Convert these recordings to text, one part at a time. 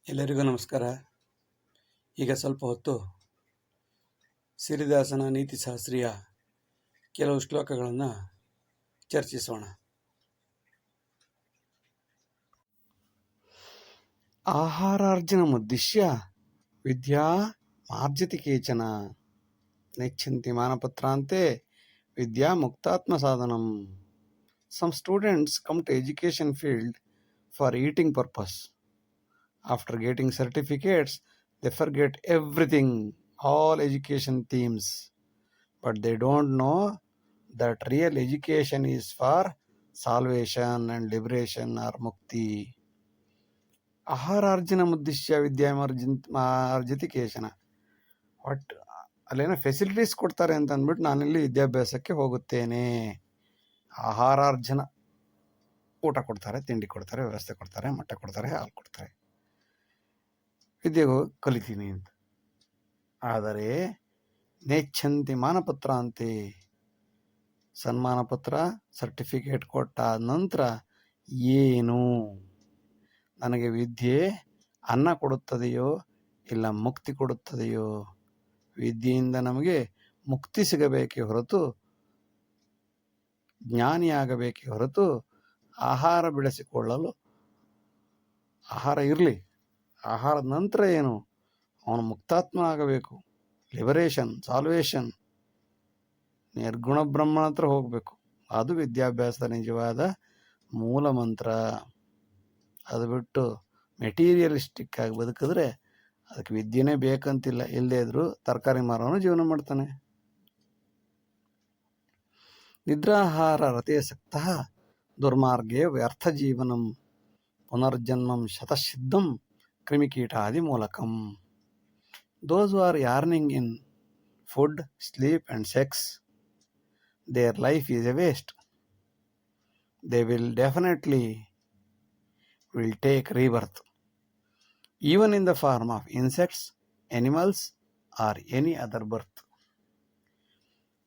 ಎಲ್ಲರಿಗೂ ನಮಸ್ಕಾರ. ಈಗ ಸ್ವಲ್ಪ ಹೊತ್ತು ಸಿರಿದಾಸನ ನೀತಿಶಾಸ್ತ್ರೀಯ ಕೆಲವು ಶ್ಲೋಕಗಳನ್ನು ಚರ್ಚಿಸೋಣ. ಆಹಾರಾರ್ಜನಮುದ್ದಿಶ್ಯ ವಿದ್ಯಾ ಮಾರ್ಜತಿ ಕೇಚನ ನೆಚ್ಛಂತಿ ಮಾನಪತ್ರಾಂತೆ ವಿದ್ಯಾ ಮುಕ್ತಾತ್ಮ ಸಾಧನಂ. Some students come to education field for eating purpose. After getting certificates, they forget everything, all education themes. But they don't know that real education is for salvation and liberation or mukti. ಆಹಾರಾರ್ಜನ ಮುದ್ದಿಶ್ಯ ವಿದ್ಯಾಮಾರ್ಜತಿ ಕೇಶನ. ಒಟ್ಟು ಅಲ್ಲೇನೋ facilities ಕೊಡ್ತಾರೆ ಅಂತ ಅಂದ್ಬಿಟ್ಟು ನಾನಿಲ್ಲಿ ವಿದ್ಯಾಭ್ಯಾಸಕ್ಕೆ ಹೋಗುತ್ತೇನೆ. ಆಹಾರಾರ್ಜನ, ಊಟ ಕೊಡ್ತಾರೆ, ತಿಂಡಿ ಕೊಡ್ತಾರೆ, ವ್ಯವಸ್ಥೆ ಕೊಡ್ತಾರೆ, ಮಟ್ಟ ಕೊಡ್ತಾರೆ, ಹಾಲು ಕೊಡ್ತಾರೆ, ವಿದ್ಯೆಗೂ ಕಲಿತೀನಿ ಅಂತ. ಆದರೆ ನೆಚ್ಛಂತಿ ಮಾನಪತ್ರ ಅಂತೆ, ಸನ್ಮಾನ ಪತ್ರ ಸರ್ಟಿಫಿಕೇಟ್ ಕೊಟ್ಟ ನಂತರ ಏನು ನನಗೆ ವಿದ್ಯೆ ಅನ್ನ ಕೊಡುತ್ತದೆಯೋ ಇಲ್ಲ ಮುಕ್ತಿ ಕೊಡುತ್ತದೆಯೋ? ವಿದ್ಯೆಯಿಂದ ನಮಗೆ ಮುಕ್ತಿ ಸಿಗಬೇಕೇ ಹೊರತು, ಜ್ಞಾನಿಯಾಗಬೇಕೇ ಹೊರತು, ಆಹಾರ ಬೆಳೆಸಿಕೊಳ್ಳಲು ಆಹಾರ ಇರಲಿ, ಆಹಾರದ ನಂತರ ಏನು, ಅವನು ಮುಕ್ತಾತ್ಮ ಆಗಬೇಕು, ಲಿಬರೇಷನ್, ಸಾಲ್ವೇಷನ್, ನಿರ್ಗುಣ ಬ್ರಹ್ಮನ ಹತ್ರ ಹೋಗಬೇಕು. ಅದು ವಿದ್ಯಾಭ್ಯಾಸದ ನಿಜವಾದ ಮೂಲ ಮಂತ್ರ. ಅದು ಬಿಟ್ಟು ಮೆಟೀರಿಯಲಿಸ್ಟಿಕ್ ಆಗಿ ಬದುಕಿದ್ರೆ ಅದಕ್ಕೆ ವಿದ್ಯೆನೇ ಬೇಕಂತಿಲ್ಲ. ಇಲ್ಲದೇ ಇದ್ರೂ ತರಕಾರಿ ಮಾರೋನು ಜೀವನ ಮಾಡ್ತಾನೆ. ನಿದ್ರಾಹಾರ ರತೇಸಕ್ತ ದುರ್ಮಾರ್ಗೇ ವ್ಯರ್ಥ ಜೀವನಂ ಪುನರ್ಜನ್ಮಂ ಶತಸಿದ್ಧಂ ಕ್ರಿಮಿಕೀಟಾದಿ ಮೂಲಕಂ. Those who are yearning in food, sleep and sex, their life is a waste. They will definitely take rebirth, even in the form of insects, animals or any other birth.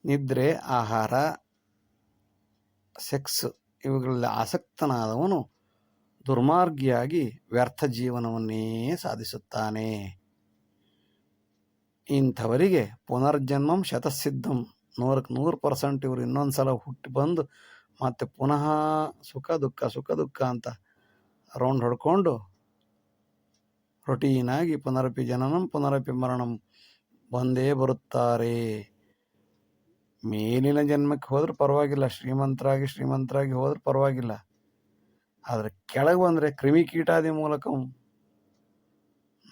ನಿದ್ರೆ, ಆಹಾರ, ಸೆಕ್ಸ್ ಇವುಗಳಲ್ಲಿ ಆಸಕ್ತನಾದವನು ದುರ್ಮಾರ್ಗಿಯಾಗಿ ವ್ಯರ್ಥ ಜೀವನವನ್ನೇ ಸಾಧಿಸುತ್ತಾನೆ. ಇಂಥವರಿಗೆ ಪುನರ್ಜನ್ಮಂ ಶತಸಿದ್ಧಂ, 100% ಇವರು ಇನ್ನೊಂದು ಸಲ ಹುಟ್ಟಿ ಬಂದು ಮತ್ತೆ ಪುನಃ ಸುಖ ದುಃಖ ಅಂತ ರೌಂಡ್ ಹೊಡ್ಕೊಂಡು ರೊಟೀನಾಗಿ ಪುನರಪಿ ಜನನಂ ಪುನರಪಿ ಮರಣಂ ಬಂದೇ ಬರುತ್ತಾರೆ. ಮೇಲಿನ ಜನ್ಮಕ್ಕೆ ಹೋದ್ರೆ ಪರವಾಗಿಲ್ಲ, ಶ್ರೀಮಂತರಾಗಿ ಹೋದ್ರೆ ಪರವಾಗಿಲ್ಲ. ಆದರೆ ಕೆಳಗೆ ಬಂದರೆ ಕ್ರಿಮಿಕೀಟಾದಿ ಮೂಲಕ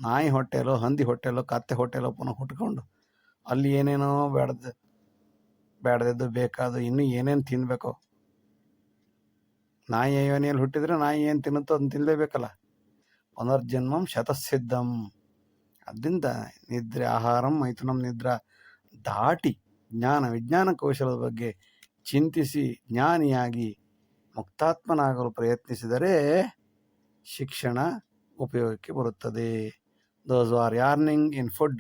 ನಾಯಿ ಹೊಟ್ಟೆಲೋ, ಹಂದಿ ಹೊಟ್ಟೆಲೋ, ಕತ್ತೆ ಹೊಟ್ಟೆಲೋ ಪುನಃ ಹುಟ್ಕೊಂಡು ಅಲ್ಲಿ ಏನೇನೋ ಬೇಡದದ್ದು ಬೇಕಾದ ಇನ್ನೂ ಏನೇನು ತಿನ್ನಬೇಕೋ. ನಾಯಿ ಯೋನಿಯಲ್ಲಿ ಹುಟ್ಟಿದ್ರೆ ನಾಯಿ ಏನು ತಿನ್ನುತ್ತೋ ಅದನ್ನು ತಿನ್ನಲೇಬೇಕಲ್ಲ. ಪುನರ್ಜನ್ಮಂ ಶತಸಿದ್ಧಂ. ಅದರಿಂದ ನಿದ್ರೆ, ಆಹಾರಂ, ಮೈಥುನಂ, ನಿದ್ರಾ ದಾಟಿ ವಿಜ್ಞಾನ ಕೌಶಲದ ಬಗ್ಗೆ ಚಿಂತಿಸಿ ಜ್ಞಾನಿಯಾಗಿ ಮುಕ್ತಾತ್ಮನಾಗಲು ಪ್ರಯತ್ನಿಸಿದರೆ ಶಿಕ್ಷಣ ಉಪಯೋಗಕ್ಕೆ ಬರುತ್ತದೆ. Those who are yearning in food,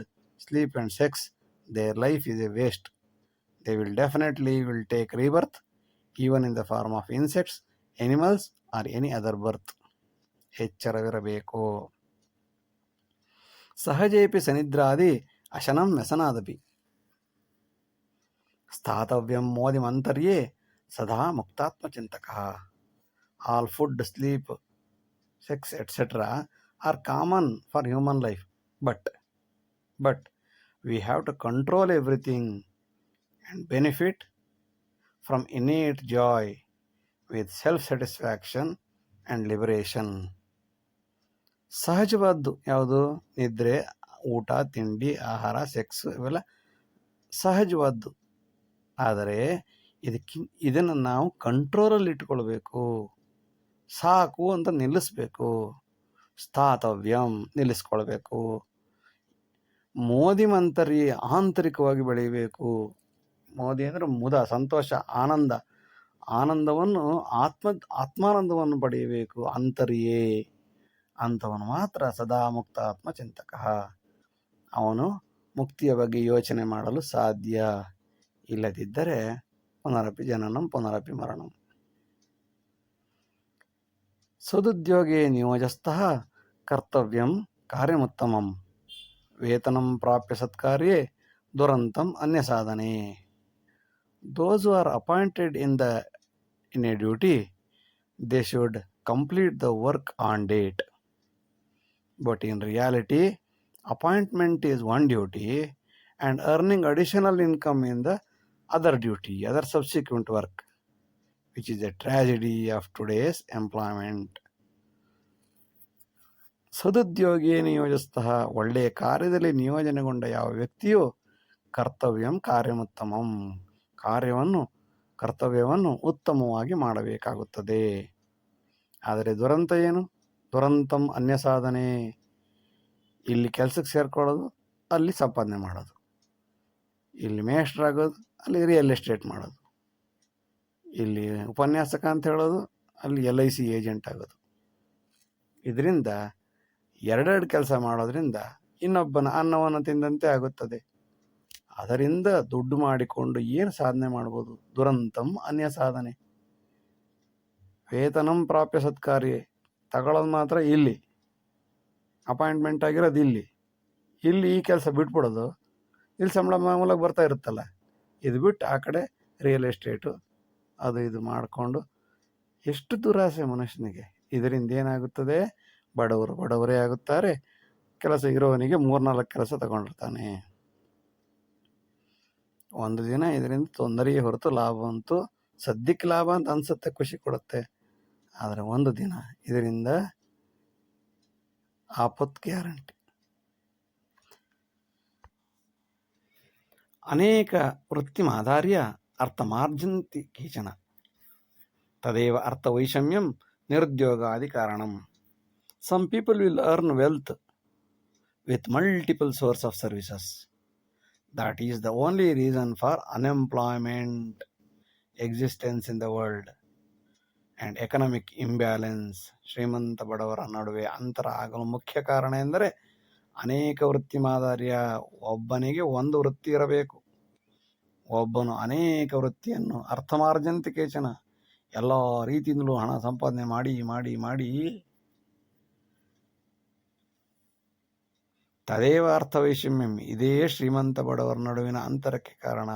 sleep and sex, their life is a waste. They will definitely take rebirth, even in the form of insects, animals or any other birth. ಎಚ್ಚರವಿರಬೇಕು. ಸಹಜೇಪಿ ಸನಿದ್ರಾದಿ ಅಶನಂ ವ್ಯಸನಾದಪಿ ಸ್ಥಾತವ್ಯಂ ಮೋದಿಮಂತರ್ಯೇ ಸದಾ ಮುಕ್ತಾತ್ಮಚಿಂತಕ. All food, sleep, sex, etc. are common for human life, but we have to control everything and benefit from innate joy with self-satisfaction and liberation. ಸಹಜವಾದ್ದು ಯಾವುದು? ನಿದ್ರೆ, ಊಟ, ತಿಂಡಿ, ಆಹಾರ, sex ಇವೆಲ್ಲ ಸಹಜವಾದ್ದು. ಆದರೆ ಇದನ್ನು ನಾವು ಕಂಟ್ರೋಲಲ್ಲಿ ಇಟ್ಕೊಳ್ಬೇಕು. ಸಾಕು ಅಂತ ನಿಲ್ಲಿಸ್ಬೇಕು. ಸ್ಥಾತವ್ಯಂ, ನಿಲ್ಲಿಸ್ಕೊಳ್ಬೇಕು. ಮೋದಿ ಮಂತರಿ, ಆಂತರಿಕವಾಗಿ ಬೆಳೆಯಬೇಕು. ಮೋದಿ ಅಂದರೆ ಮುದ, ಸಂತೋಷ, ಆನಂದವನ್ನು ಆತ್ಮಾನಂದವನ್ನು ಪಡೆಯಬೇಕು. ಅಂತರ್ಯೇ, ಅಂಥವನು ಮಾತ್ರ ಸದಾ ಮುಕ್ತ ಆತ್ಮಚಿಂತಕ. ಅವನು ಮುಕ್ತಿಯ ಬಗ್ಗೆ ಯೋಚನೆ ಮಾಡಲು ಸಾಧ್ಯ. ಇಲ್ಲದಿದ್ದರೆ ಪುನರಪಿ ಜನನಂ ಪುನರಪಿ ಮರಣಂ. ಸದುದ್ಯೋಗೇ ನಿಯೋಜಸ್ಥಃ ಕರ್ತವ್ಯಂ ಕಾರ್ಯಮುತ್ತಮಂ ವೇತನಂ ಪ್ರಾಪ್ಯ ಸತ್ಕಾರ್ಯೇ ದುರಂತಂ ಅನ್ಯಸಾಧನೆ. Those who are appointed in a duty, they should complete the work on date. But in reality, appointment is one duty and earning additional income in the other duty, other subsequent work, which is a tragedy of today's employment. ಸದುದ್ಯೋಗಿಯೇ ನಿಯೋಜಸ್ತಃ, ಒಳ್ಳೆಯ ಕಾರ್ಯದಲ್ಲಿ ನಿಯೋಜನೆಗೊಂಡ ಯಾವ ವ್ಯಕ್ತಿಯು ಕರ್ತವ್ಯಂ ಕಾರ್ಯಮುತ್ತಮಂ, ಕರ್ತವ್ಯವನ್ನು ಉತ್ತಮವಾಗಿ ಮಾಡಬೇಕಾಗುತ್ತದೆ. ಆದರೆ ದುರಂತ ಏನು? ದುರಂತಂ ಅನ್ಯ ಸಾಧನೆ. ಇಲ್ಲಿ ಕೆಲಸಕ್ಕೆ ಸೇರ್ಕೊಳ್ಳೋದು, ಅಲ್ಲಿ ಸಂಪಾದನೆ ಮಾಡೋದು, ಇಲ್ಲಿ ಮೇಷ್ಟ್ರಾಗೋದು, ಅಲ್ಲಿ ರಿಯಲ್ ಎಸ್ಟೇಟ್ ಮಾಡೋದು, ಇಲ್ಲಿ ಉಪನ್ಯಾಸಕ ಅಂತ ಹೇಳೋದು, ಅಲ್ಲಿ LIC ಏಜೆಂಟ್ ಆಗೋದು. ಇದರಿಂದ ಎರಡೆರಡು ಕೆಲಸ ಮಾಡೋದ್ರಿಂದ ಇನ್ನೊಬ್ಬನ ಅನ್ನವನ್ನು ತಿಂದಂತೆ ಆಗುತ್ತದೆ. ಅದರಿಂದ ದುಡ್ಡು ಮಾಡಿಕೊಂಡು ಏನು ಸಾಧನೆ ಮಾಡ್ಬೋದು? ದುರಂತಂ ಅನ್ಯ ಸಾಧನೆ. ವೇತನಂ ಪ್ರಾಪ್ಯ ಸತ್ಕಾರ್ಯ, ತಗೊಳ್ಳೋದು ಮಾತ್ರ ಇಲ್ಲಿ, ಅಪಾಯಿಂಟ್ಮೆಂಟ್ ಆಗಿರೋದು ಇಲ್ಲಿ ಈ ಕೆಲಸ ಬಿಟ್ಬಿಡೋದು, ಇಲ್ಲಿ ಸಂಬಳ ಮಾಮೂಲಾಗಿ ಬರ್ತಾ ಇರುತ್ತಲ್ಲ, ಇದು ಬಿಟ್ಟು ಆ ಕಡೆ ರಿಯಲ್ ಎಸ್ಟೇಟು ಅದು ಇದು ಮಾಡಿಕೊಂಡು ಎಷ್ಟು ದುರಾಸೆ ಮನುಷ್ಯನಿಗೆ. ಇದರಿಂದ ಏನಾಗುತ್ತದೆ? ಬಡವರೇ ಆಗುತ್ತಾರೆ. ಕೆಲಸ ಇರೋವನಿಗೆ 3-4 ಕೆಲಸ ತಗೊಂಡಿರ್ತಾನೆ. ಒಂದು ದಿನ ಇದರಿಂದ ತೊಂದರೆಯೇ ಹೊರತು ಲಾಭ ಅಂತೂ ಸದ್ಯಕ್ಕೆ ಲಾಭ ಅಂತ ಅನ್ಸುತ್ತೆ, ಖುಷಿ ಕೊಡುತ್ತೆ. ಆದರೆ ಒಂದು ದಿನ ಇದರಿಂದ ಆಪತ್ತು ಗ್ಯಾರಂಟಿ. ಅನೇಕ ವೃತ್ತಿಮಾಧಾರ್ಯ ಅರ್ಥಮಾರ್ಜಂತಿ ಕೇಚನ ತದೇವ ಅರ್ಥವೈಷಮ್ಯಂ ನಿರುದ್ಯೋಗಾದಿ ಕಾರಣಂ. Some people will earn wealth with multiple sources of services. That is the only reason for unemployment, existence in the world, and economic imbalance. ಶ್ರೀಮಂತ ಬಡವರ ನಡುವೆ ಅಂತರ ಆಗಲು ಮುಖ್ಯ ಕಾರಣ ಎಂದರೆ ಅನೇಕ ವೃತ್ತಿ ಮಾದರಿಯ. ಒಬ್ಬನಿಗೆ ಒಂದು ವೃತ್ತಿ ಇರಬೇಕು. ಒಬ್ಬನು ಅನೇಕ ವೃತ್ತಿಯನ್ನು ಅರ್ಥಮಾರ್ಜಂತಿ ಕೇಚನ, ಎಲ್ಲ ರೀತಿಯಿಂದಲೂ ಹಣ ಸಂಪಾದನೆ ಮಾಡಿ ಮಾಡಿ ಮಾಡಿ ತದೇವ ಅರ್ಥವೈಷಮ್ಯಂ, ಇದೇ ಶ್ರೀಮಂತ ಬಡವರ ನಡುವಿನ ಅಂತರಕ್ಕೆ ಕಾರಣ.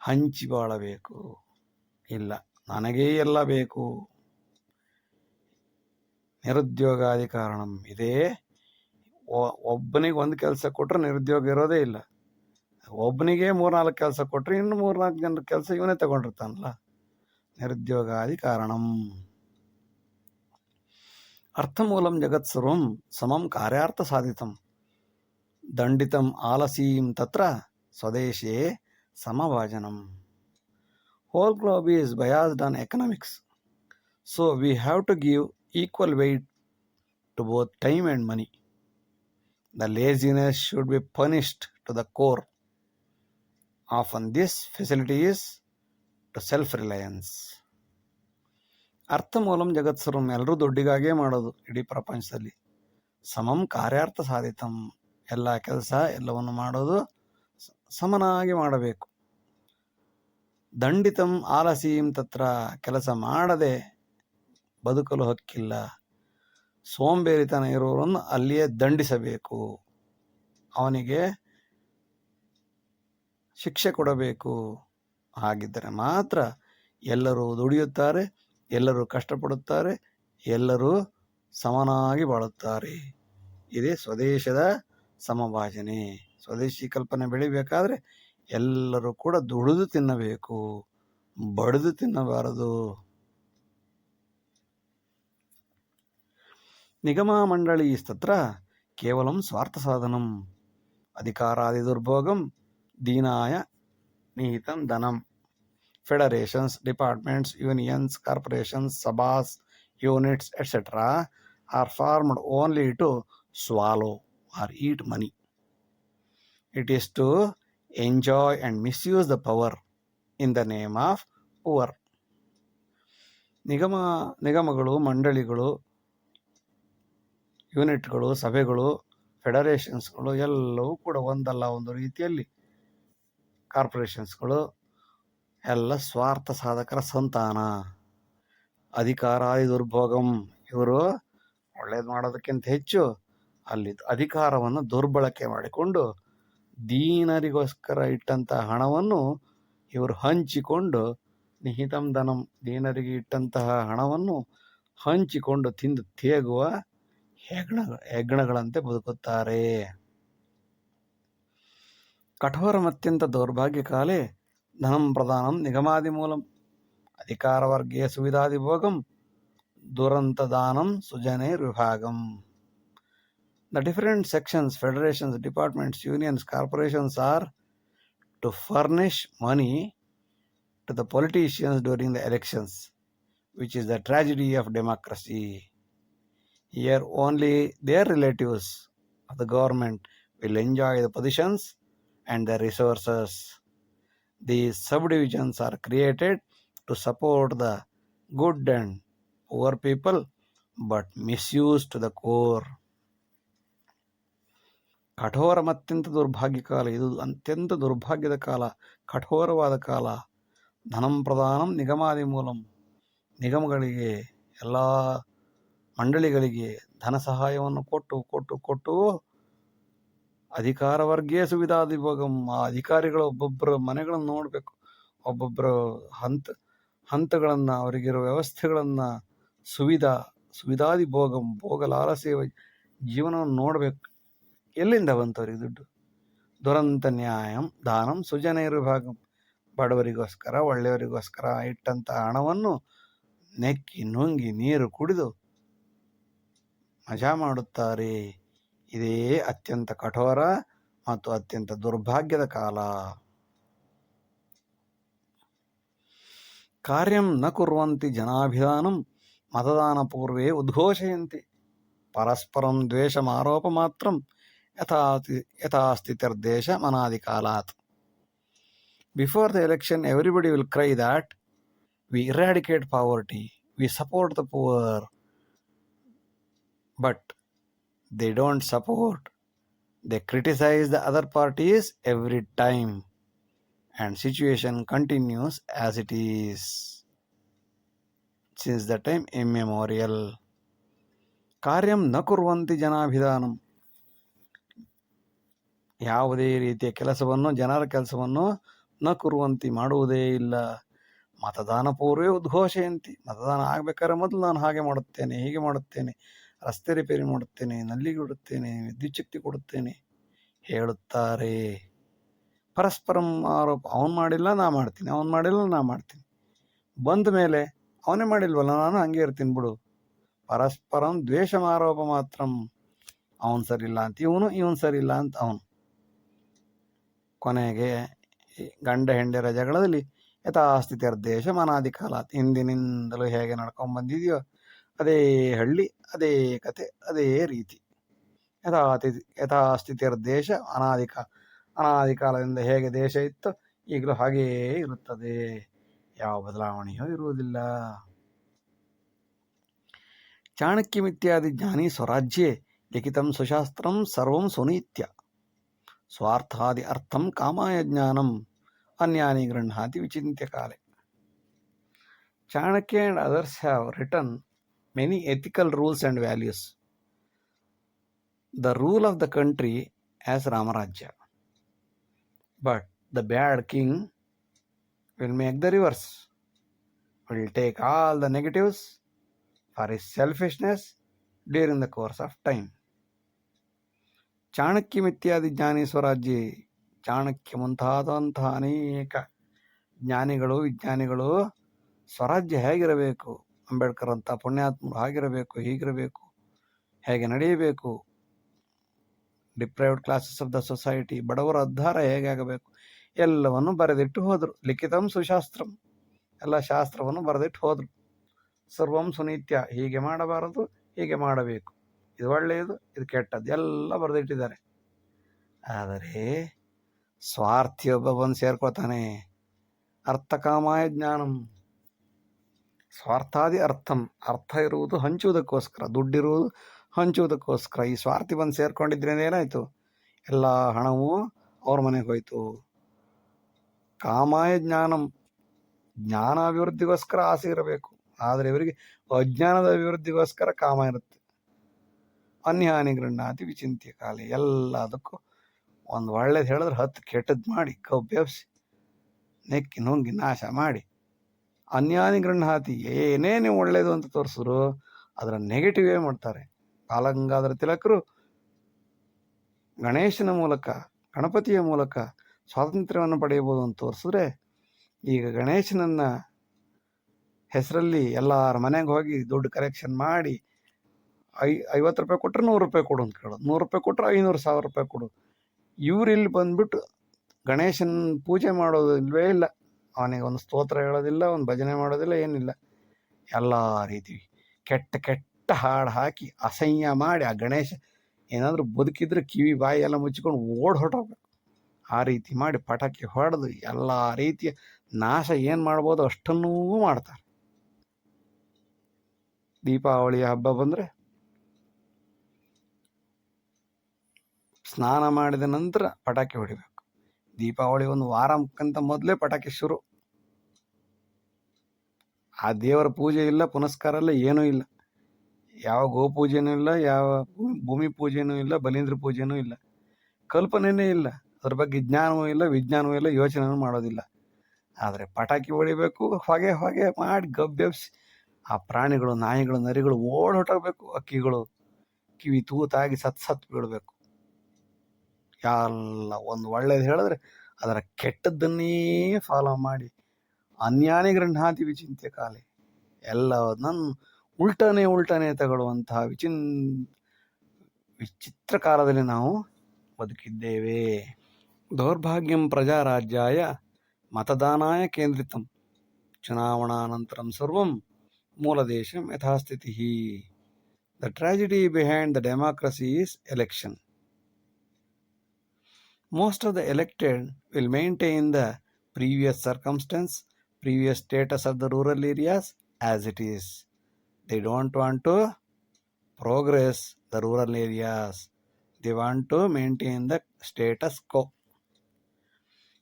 ಹಂಚಿ ಬಾಳಬೇಕು, ಇಲ್ಲ ನನಗೇ ಎಲ್ಲ ಬೇಕು. ನಿರುದ್ಯೋಗಾದಿ ಕಾರಣಂ, ಇದೇ ಒಬ್ಬನಿಗೆ ಒಂದು ಕೆಲಸ ಕೊಟ್ಟರೆ ನಿರುದ್ಯೋಗ ಇರೋದೇ ಇಲ್ಲ. ಒಬ್ಬನಿಗೆ 3-4 ಕೆಲಸ ಕೊಟ್ಟರೆ ಇನ್ನು 3-4 ಜನರ ಕೆಲಸ ಇವನೇ ತಗೊಂಡಿರ್ತಾನಲ್ಲ. ನಿರುದ್ಯೋಗಾದಿ ಕಾರಣಂ. ಅರ್ಥಮೂಲಂ ಜಗತ್ಸರ್ವಂ ಸಮಂ ಕಾರ್ಯಾರ್ಥ ಸಾಧಿತಂ ದಂಡಿತಂ ಆಲಸೀಂ ತತ್ರ ಸ್ವದೇಶೇ ಸಮಭಾಜನಂ. Whole globe is biased on economics, so we have to give equal weight to both time and money. The laziness should be punished to the core. Often this facility is to self-reliance. ಅರ್ಥಮೂಲಂ ಜಗತ್ಸರ್ವಂ, ಎಲ್ಲರೂ ದುಡ್ಡಿಗಾಗೇ ಮಾಡೋದು ಇಡೀ ಪ್ರಪಂಚದಲ್ಲಿ. ಸಮಂ ಕಾರ್ಯಾರ್ಥ ಸಾಧಿತಂ, ಎಲ್ಲ ಕೆಲಸ ಎಲ್ಲವನ್ನು ಮಾಡೋದು ಸಮನಾಗಿ ಮಾಡಬೇಕು. ದಂಡಿತಂ ಆಲಸೀಂ ತತ್ರ, ಕೆಲಸ ಮಾಡದೆ ಬದುಕಲು ಹಕ್ಕಿಲ್ಲ. ಸೋಂಬೇರಿತನ ಇರುವವರನ್ನು ಅಲ್ಲಿಯೇ ದಂಡಿಸಬೇಕು, ಅವನಿಗೆ ಶಿಕ್ಷೆ ಕೊಡಬೇಕು. ಹಾಗಿದ್ದರೆ ಮಾತ್ರ ಎಲ್ಲರೂ ದುಡಿಯುತ್ತಾರೆ, ಎಲ್ಲರೂ ಕಷ್ಟಪಡುತ್ತಾರೆ, ಎಲ್ಲರೂ ಸಮನಾಗಿ ಬಾಳುತ್ತಾರೆ. ಇದೇ ಸ್ವದೇಶದ ಸಮಭಾಜನೆ. ಸ್ವದೇಶಿ ಕಲ್ಪನೆ ಬೆಳಿಬೇಕಾದ್ರೆ ಎಲ್ಲರೂ ಕೂಡ ದುಡಿದು ತಿನ್ನಬೇಕು, ಬಡಿದು ತಿನ್ನಬಾರದು. ನಿಗಮ ಮಂಡಳೀಸ್ತತ್ರ ಕೇವಲಂ ಸ್ವಾರ್ಥ ಸಾಧನಂ ಅಧಿಕಾರಾದಿ ದುರ್ಭೋಗಂ ದೀನಾಯ ನಿಹಿತಂ ಧನಂ. Federations, departments, unions, corporations, sabhas, units, etc. are formed only to swallow or eat money. It is to enjoy and misuse the power in the name of poor. ನಿಗಮಗಳು, ಮಂಡಳಿಗಳು, ಯೂನಿಟ್ಗಳು, ಸಭೆಗಳು, ಫೆಡರೇಷನ್ಸ್ಗಳು ಎಲ್ಲವೂ ಕೂಡ ಒಂದಲ್ಲ ಒಂದು ರೀತಿಯಲ್ಲಿ, ಕಾರ್ಪೊರೇಷನ್ಸ್ಗಳು ಎಲ್ಲ ಸ್ವಾರ್ಥ ಸಾಧಕರ ಸಂತಾನ. ಅಧಿಕಾರಾದಿ ದುರ್ಭೋಗಂ, ಇವರು ಒಳ್ಳೆ ಒಳ್ಳೇದು ಮಾಡೋದಕ್ಕಿಂತ ಹೆಚ್ಚು ಅಲ್ಲಿ ಅಧಿಕಾರವನ್ನು ದುರ್ಬಳಕೆ ಮಾಡಿಕೊಂಡು ದೀನರಿಗೋಸ್ಕರ ಇಟ್ಟಂಥ ಹಣವನ್ನು ಇವರು ಹಂಚಿಕೊಂಡು ನಿಹಿತಂ ಧನಂ, ದೀನರಿಗೆ ಇಟ್ಟಂತಹ ಹಣವನ್ನು ಹಂಚಿಕೊಂಡು ತಿಂದು ತೇಗುವ ಹೆಗ್ಣಗಳಂತೆ ಬದುಕುತ್ತಾರೆ. ಕಠೋರಮತ್ಯಂತ ದೌರ್ಭಾಗ್ಯಕಾಲೇ ಧನಂ ಪ್ರಧಾನಂ ನಿಗಮಾದಿ ಮೂಲಂ ಅಧಿಕಾರವರ್ಗೀಯ ಸುವಿಧಾದಿಭೋಗಂ ದುರಂತದಾನಂ ಸುಜನೈರ್ವಿಭಾಗಂ. The different sections, federations, departments, unions, corporations are to furnish money to the politicians during the elections, which is the tragedy of democracy. Here only their relatives of the government will enjoy the positions and the resources. These subdivisions are created to support the good and poor people, but misused to the core. ಕಠೋರ ಮತ್ಯಂತ ದುರ್ಭಾಗ್ಯ ಕಾಲ, ಇದು ಅತ್ಯಂತ ದುರ್ಭಾಗ್ಯದ ಕಾಲ, ಕಠೋರವಾದ ಕಾಲ. ಧನಂ ಪ್ರಧಾನಂ ನಿಗಮಾದಿ ಮೂಲಂ, ನಿಗಮಗಳಿಗೆ ಎಲ್ಲ ಮಂಡಳಿಗಳಿಗೆ ಧನ ಸಹಾಯವನ್ನು ಕೊಟ್ಟು ಕೊಟ್ಟು ಕೊಟ್ಟು ಅಧಿಕಾರವರ್ಗೀಯ ಸುವಿಧಾದಿಭೋಗಂ, ಆ ಅಧಿಕಾರಿಗಳು ಒಬ್ಬೊಬ್ಬರ ಮನೆಗಳನ್ನು ನೋಡಬೇಕು, ಒಬ್ಬೊಬ್ಬರ ಹಂತಗಳನ್ನು, ಅವರಿಗಿರೋ ವ್ಯವಸ್ಥೆಗಳನ್ನು, ಸುವಿಧಾದಿಭೋಗಂ, ಭೋಗ ಲಾಲಸೆಯ ಜೀವನವನ್ನು ನೋಡಬೇಕು. ಎಲ್ಲಿಂದ ಬಂತು ಅವರಿಗೆ ದುಡ್ಡು? ದುರಂತ ನ್ಯಾಯಂ ದಾನಂ ಸುಜನೈರ್ವಿಭಾಗಂ, ಬಡವರಿಗೋಸ್ಕರ ಒಳ್ಳೆಯವರಿಗೋಸ್ಕರ ಇಟ್ಟಂಥ ಹಣವನ್ನು ನೆಕ್ಕಿ ನುಂಗಿ ನೀರು ಕುಡಿದು ಮಜಾ ಮಾಡುತ್ತಾರೆ. ಇದೇ ಅತ್ಯಂತ ಕಠೋರ ಮತ್ತು ಅತ್ಯಂತ ದುರ್ಭಾಗ್ಯದ ಕಾಲ. ಕಾರ್ಯಂ ನ ಕುರ್ವಂತಿ ಜನಾಭಿಧಾನಂ ಮತದಾನ ಪೂರ್ವೇ ಉದ್ಘೋಷಯಂತಿ ಪರಸ್ಪರಂ ದ್ವೇಷಮಾರೋಪ ಮಾತ್ರಂ ಯಥಾಸ್ಥಿತಿರ್ದೇಶ ಮನಾದಿಕಾಲಾತ್. Before the election, everybody will cry that we eradicate poverty, we support the poor, but they don't support. They criticize the other parties every time, and situation continues as it is since the time immemorial. ಕಾರ್ಯಂ ನ ಕುರ್ವಂತಿ ಜನಾಭಿಧಾನಂ, ಯಾವುದೇ ರೀತಿಯ ಕೆಲಸವನ್ನು, ಜನರ ಕೆಲಸವನ್ನು ನ ಕುರುವಂತಿ, ಮಾಡುವುದೇ ಇಲ್ಲ. ಮತದಾನ ಪೂರ್ವೇ ಉದ್ಘೋಷಯಂತಿ, ಮತದಾನ ಆಗಬೇಕಾದ್ರೆ ಮೊದಲು ನಾನು ಹಾಗೆ ಮಾಡುತ್ತೇನೆ, ಹೀಗೆ ಮಾಡುತ್ತೇನೆ, ರಸ್ತೆ ರಿಪೇರಿ ಮಾಡುತ್ತೇನೆ, ನಲ್ಲಿಗೆ ಇಡುತ್ತೇನೆ, ವಿದ್ಯುತ್ ಶಕ್ತಿ ಕೊಡುತ್ತೇನೆ ಹೇಳುತ್ತಾರೆ. ಪರಸ್ಪರಂ ಆರೋಪ, ಅವನು ಮಾಡಿಲ್ಲ ನಾ ಮಾಡ್ತೀನಿ, ಅವನು ಮಾಡಿಲ್ಲ ನಾ ಮಾಡ್ತೀನಿ, ಬಂದ ಮೇಲೆ ಅವನೇ ಮಾಡಿಲ್ವಲ್ಲ ನಾನು ಹಂಗೆ ಇರ್ತೀನಿ ಬಿಡು. ಪರಸ್ಪರಂ ದ್ವೇಷಮಾರೋಪ ಮಾತ್ರಂ, ಅವನು ಸರಿಯಿಲ್ಲ ಅಂತ ಇವನು, ಇವನು ಸರಿಯಿಲ್ಲ ಅಂತ ಅವನು. ಕೊನೆಗೆ ಗಂಡ ಹೆಂಡರ ಜಗಳದಲ್ಲಿ ಯಥಾಸ್ಥಿತಿರ್ದೇಶ ಮನಾದಿ ಕಾಲಾತ್, ಹಿಂದಿನಿಂದಲೂ ಹೇಗೆ ನಡ್ಕೊಂಡು ಬಂದಿದೆಯೋ ಅದೇ ಹಳ್ಳಿ, ಅದೇ ಕತೆ, ಅದೇ ರೀತಿ. ಯಥಾಸ್ಥಿತಿರ್ದೇಶ ಅನಾದಿ ಕಾಲದಿಂದ ಹೇಗೆ ದೇಶ ಇತ್ತು ಈಗಲೂ ಹಾಗೆಯೇ ಇರುತ್ತದೆ, ಯಾವ ಬದಲಾವಣೆಯೂ ಇರುವುದಿಲ್ಲ. ಚಾಣಕ್ಯಮಿತ್ಯಾದಿ ಜ್ಞಾನಿ ಸ್ವರಾಜ್ಯೆ ಲಿಖಿತಂ ಸುಶಾಸ್ತ್ರಂ ಸರ್ವಂ ಸುನೀತ್ಯ ಸ್ವಾರ್ಥಾದಿ ಅರ್ಥಂ ಕಾಮಾಯ ಜ್ಞಾನಂ ಅನ್ಯಾನಿ ಗೃಹ್ಣಾತಿ ವಿಚಿಂತ್ಯ ಕಾಲೆ. Chanakya and others have written many ethical rules and values. The rule of the country as Ramarajya. But the bad king will make the reverse, will take all the negatives for his selfishness during the course of time. ಚಾಣಕ್ಯಮಿತ್ಯಾದಿ ಜ್ಞಾನಿ ಸ್ವರಾಜ್ಯ, ಚಾಣಕ್ಯ ಮುಂತಾದಂತಹ ಅನೇಕ ಜ್ಞಾನಿಗಳು, ವಿಜ್ಞಾನಿಗಳು ಸ್ವರಾಜ್ಯ ಹೇಗಿರಬೇಕು, ಅಂಬೇಡ್ಕರ್ ಅಂತ ಪುಣ್ಯಾತ್ಮರು ಹಾಗಿರಬೇಕು, ಹೀಗಿರಬೇಕು, ಹೇಗೆ ನಡೆಯಬೇಕು, deprived classes of the society, ಬಡವರ ಉದ್ಧಾರ ಹೇಗೆ ಆಗಬೇಕು, ಎಲ್ಲವನ್ನು ಬರೆದಿಟ್ಟು ಹೋದರು. ಲಿಖಿತಂ ಸುಶಾಸ್ತ್ರಂ, ಎಲ್ಲ ಶಾಸ್ತ್ರವನ್ನು ಬರೆದಿಟ್ಟು ಹೋದರು. ಸರ್ವಂ ಸುನೀತ್ಯ, ಹೀಗೆ ಮಾಡಬಾರದು, ಹೀಗೆ ಮಾಡಬೇಕು, ಇದು ಒಳ್ಳೆಯದು, ಇದು ಕೆಟ್ಟದ್ದು, ಎಲ್ಲ ಬರೆದಿಟ್ಟಿದ್ದಾರೆ. ಆದರೆ ಸ್ವಾರ್ಥಿಯೊಬ್ಬ ಬಂದು ಸೇರ್ಕೋತಾನೆ. ಅರ್ಥಕಾಮಾಯ ಜ್ಞಾನಂ, ಸ್ವಾರ್ಥಾದಿ ಅರ್ಥಂ, ಅರ್ಥ ಇರುವುದು ಹಂಚುವುದಕ್ಕೋಸ್ಕರ, ದುಡ್ಡಿರುವುದು ಹಂಚುವುದಕ್ಕೋಸ್ಕರ. ಈ ಸ್ವಾರ್ಥಿ ಬಂದು ಸೇರ್ಕೊಂಡಿದ್ರೇನೆ ಏನಾಯಿತು, ಎಲ್ಲ ಹಣವೂ ಅವ್ರ ಮನೆಗೆ ಹೋಯಿತು. ಕಾಮಾಯ ಜ್ಞಾನಂ, ಜ್ಞಾನ ಅಭಿವೃದ್ಧಿಗೋಸ್ಕರ ಆಸೆ ಇರಬೇಕು, ಆದರೆ ಇವರಿಗೆ ಅಜ್ಞಾನದ ಅಭಿವೃದ್ಧಿಗೋಸ್ಕರ ಕಾಮ ಇರುತ್ತೆ. ಅನ್ಯಾನಿ ಗೃಹ್ಣಾತಿ ವಿಚಿಂತ್ಯ ಕಾಲೆ. ಎಲ್ಲದಕ್ಕೂ ಒಂದು ಒಳ್ಳೇದು ಹೇಳಿದ್ರೆ 10 ಕೆಟ್ಟದ್ದು ಮಾಡಿ ಕಬ್ಬೆಬ್ಸಿ ನೆಕ್ಕಿ ನುಂಗಿ ನಾಶ ಮಾಡಿ, ಅನ್ಯಾನಿ ಗೃಹ್ಣಾತಿ ಏನೇ ನೀವು ಒಳ್ಳೇದು ಅಂತ ತೋರಿಸಿದ್ರು ಅದರ ನೆಗೆಟಿವೇ ಮಾಡ್ತಾರೆ. ಬಾಲಗಂಗಾಧರ ತಿಲಕರು ಗಣೇಶನ ಮೂಲಕ, ಗಣಪತಿಯ ಮೂಲಕ ಸ್ವಾತಂತ್ರ್ಯವನ್ನು ಪಡೆಯಬಹುದು ಅಂತ ತೋರಿಸಿದ್ರೆ, ಈಗ ಗಣೇಶನನ್ನ ಹೆಸರಲ್ಲಿ ಎಲ್ಲರ ಮನೆಗೆ ಹೋಗಿ ದುಡ್ಡು ಕಲೆಕ್ಷನ್ ಮಾಡಿ 50 ರೂಪಾಯಿ ಕೊಟ್ಟರೆ 100 ರೂಪಾಯಿ ಕೊಡು ಅಂತ ಕೇಳೋದು, 100 ರೂಪಾಯಿ ಕೊಟ್ಟರೆ 500,000 ರೂಪಾಯಿ ಕೊಡು. ಇವ್ರು ಇಲ್ಲಿ ಬಂದ್ಬಿಟ್ಟು ಗಣೇಶನ ಪೂಜೆ ಮಾಡೋದು ಇಲ್ವೇ ಇಲ್ಲ, ಅವನಿಗೆ ಒಂದು ಸ್ತೋತ್ರ ಹೇಳೋದಿಲ್ಲ, ಒಂದು ಭಜನೆ ಮಾಡೋದಿಲ್ಲ, ಏನಿಲ್ಲ. ಎಲ್ಲ ರೀತಿ ಕೆಟ್ಟ ಕೆಟ್ಟ ಹಾಡು ಹಾಕಿ ಅಸಹ್ಯ ಮಾಡಿ, ಆ ಗಣೇಶ ಏನಾದರೂ ಬದುಕಿದ್ರೆ ಕಿವಿ ಬಾಯಿ ಎಲ್ಲ ಮುಚ್ಚಿಕೊಂಡು ಹೊರಟೋಗ್ಬೇಕು. ಆ ರೀತಿ ಮಾಡಿ ಪಟಾಕಿ ಹೊಡೆದು ಎಲ್ಲ ರೀತಿಯ ನಾಶ ಏನು ಮಾಡ್ಬೋದು ಅಷ್ಟನ್ನೂ ಮಾಡ್ತಾರೆ. ದೀಪಾವಳಿಯ ಹಬ್ಬ ಬಂದರೆ ಸ್ನಾನ ಮಾಡಿದ ನಂತರ ಪಟಾಕಿ ಹೊಡಿಬೇಕು. ದೀಪಾವಳಿ ಒಂದು ವಾರಕ್ಕಿಂತ ಮೊದಲೇ ಪಟಾಕಿ ಶುರು. ಆ ದೇವರ ಪೂಜೆ ಇಲ್ಲ, ಪುನಸ್ಕಾರ ಇಲ್ಲ, ಏನೂ ಇಲ್ಲ. ಯಾವ ಗೋಪೂಜೆನೂ ಇಲ್ಲ, ಯಾವ ಭೂಮಿ ಪೂಜೆನೂ ಇಲ್ಲ, ಬಲೀಂದ್ರ ಪೂಜೆನೂ ಇಲ್ಲ, ಕಲ್ಪನೆಯೇ ಇಲ್ಲ. ಅದ್ರ ಬಗ್ಗೆ ಜ್ಞಾನವೂ ಇಲ್ಲ, ವಿಜ್ಞಾನವೂ ಇಲ್ಲ, ಯೋಚನೆನೂ ಮಾಡೋದಿಲ್ಲ. ಆದರೆ ಪಟಾಕಿ ಹೊಡಿಬೇಕು, ಹೊಗೆ ಹೊಗೆ ಮಾಡಿ ಗಬ್ಬೆಬ್ಸಿ ಆ ಪ್ರಾಣಿಗಳು, ನಾಯಿಗಳು, ನರಿಗಳು ಹೊರಟೋಗ್ಬೇಕು. ಅಕ್ಕಿಗಳು ಕಿವಿ ತೂತಾಗಿ ಸತ್ ಬೀಳಬೇಕು. ಎಲ್ಲ ಒಂದು ಒಳ್ಳೇದು ಹೇಳಿದ್ರೆ ಅದರ ಕೆಟ್ಟದ್ದನ್ನೇ ಫಾಲೋ ಮಾಡಿ, ಅನ್ಯಾನಿ ಗೃಹ್ಣಾತಿ ವಿಚಿಂತ್ಯ ಕಾಲೆ, ಎಲ್ಲವನ್ನ ಉಲ್ಟನೆ ತಗೊಳ್ಳುವಂತಹ ವಿಚಿತ್ರ ಕಾಲದಲ್ಲಿ ನಾವು ಬದುಕಿದ್ದೇವೆ. ದೌರ್ಭಾಗ್ಯಂ ಪ್ರಜಾರಾಜ್ಯಾಯ ಮತದಾನಾಯ ಕೇಂದ್ರಿತಂ ಚುನಾವಣಾನಂತರಂ ಸರ್ವಂ ಮೂಲದೇಶಂ ಯಥಾಸ್ಥಿತಿ. The tragedy behind the democracy is election. Most of the elected will maintain the previous circumstance, previous status of the rural areas as it is. They don't want to progress the rural areas. They want to maintain the status quo.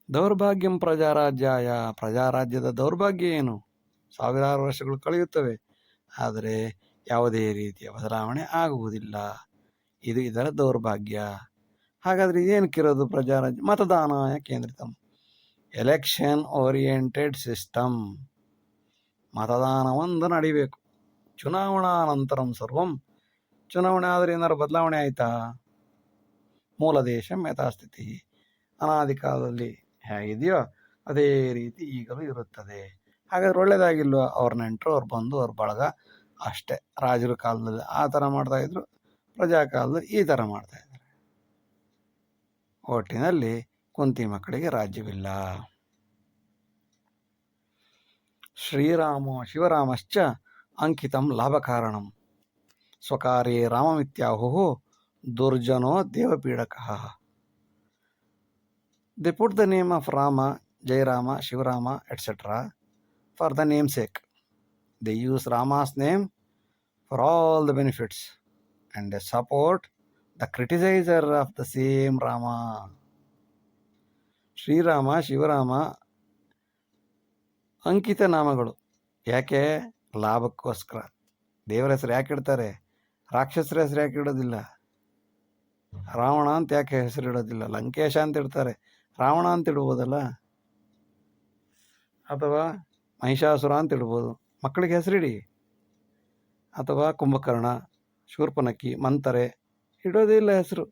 ದೌರ್ಭಾಗ್ಯಂ ಪ್ರಜಾರಾಜ್ಯಾಯ, ಪ್ರಜಾರಾಜ್ಯದ ದೌರ್ಭಾಗ್ಯ ಏನು? ಸಾವಿರಾರು ವರ್ಷಗಳು ಕಳೆಯುತ್ತವೆ, ಆದರೆ ಯಾವುದೇ ರೀತಿಯ ಬದಲಾವಣೆ ಆಗುವುದಿಲ್ಲ. ಇದು ಇದರ ದೌರ್ಭಾಗ್ಯ. ಹಾಗಾದರೆ ಏನಕ್ಕಿರೋದು ಪ್ರಜಾರಾಜ್ಯ? ಮತದಾನಾಯ ಕೇಂದ್ರಿತಂ, ಎಲೆಕ್ಷನ್ ಓರಿಯೆಂಟೆಡ್ ಸಿಸ್ಟಮ್. ಮತದಾನ ಒಂದು ನಡಿಬೇಕು. ಚುನಾವಣಾನಂತರಂ ಸರ್ವಂ, ಚುನಾವಣೆ ಆದರೆ ಏನಾರು ಬದಲಾವಣೆ ಆಯಿತಾ? ಮೂಲ ದೇಶಂ ಯಥಾಸ್ಥಿತಿ, ಅನಾದಿ ಕಾಲದಲ್ಲಿ ಹೇಗಿದೆಯೋ ಅದೇ ರೀತಿ ಈಗಲೂ ಇರುತ್ತದೆ. ಹಾಗಾದ್ರೆ ಒಳ್ಳೇದಾಗಿಲ್ವ? ಅವ್ರ ನೆಂಟರು, ಅವ್ರು ಬಂದು, ಅವ್ರ ಬಳಗ ಅಷ್ಟೇ. ರಾಜರ ಕಾಲದಲ್ಲಿ ಆ ಥರ ಮಾಡ್ತಾಯಿದ್ರು, ಪ್ರಜಾ ಕಾಲದಲ್ಲಿ ಈ ಥರ ಮಾಡ್ತಾಯಿದ್ರು. ಒಟ್ಟಿನಲ್ಲಿ ಕುಂತಿ ಮಕ್ಕಳಿಗೆ ರಾಜ್ಯವಿಲ್ಲ. ಶಿವರಾಮಶ್ಚ ಅಂಕಿತಂ ಲಾಭಕಾರಣಂ ಸ್ವಕಾರ್ಯೇ ರಾಮಮಿತ್ಯಾಹುಃ ದುರ್ಜನೋ ದೇವಪೀಡಕಃ. They put the name of Rama, Jairama, Shivarama, etc. for the namesake. They use Rama's name for all the benefits and they support the criticizer of the same Rama. Shriram, Shivarama ಅಂಕಿತ ನಾಮಗಳು. ಯಾಕೆ? ಲಾಭಕ್ಕೋಸ್ಕರ. ದೇವರ ಹೆಸರು ಯಾಕೆ ಇಡ್ತಾರೆ? ರಾಕ್ಷಸರ ಹೆಸರು ಯಾಕೆ ಇಡೋದಿಲ್ಲ? ರಾವಣ ಅಂತ ಯಾಕೆ ಹೆಸರು ಇಡೋದಿಲ್ಲ? ಲಂಕೇಶ ಅಂತ ಇಡ್ತಾರೆ, ರಾವಣ ಅಂತ ಇಡ್ಬೋದಲ್ಲ, ಅಥವಾ ಮಹಿಷಾಸುರ ಅಂತ ಇಡ್ಬೋದು. ಮಕ್ಕಳಿಗೆ ಹೆಸರಿಡಿ. ಅಥವಾ ಕುಂಭಕರ್ಣ, ಶೂರ್ಪನಖಿ, ಮಂತರೆ ಇಡೋದೇ ಇಲ್ಲ ಹೆಸರು.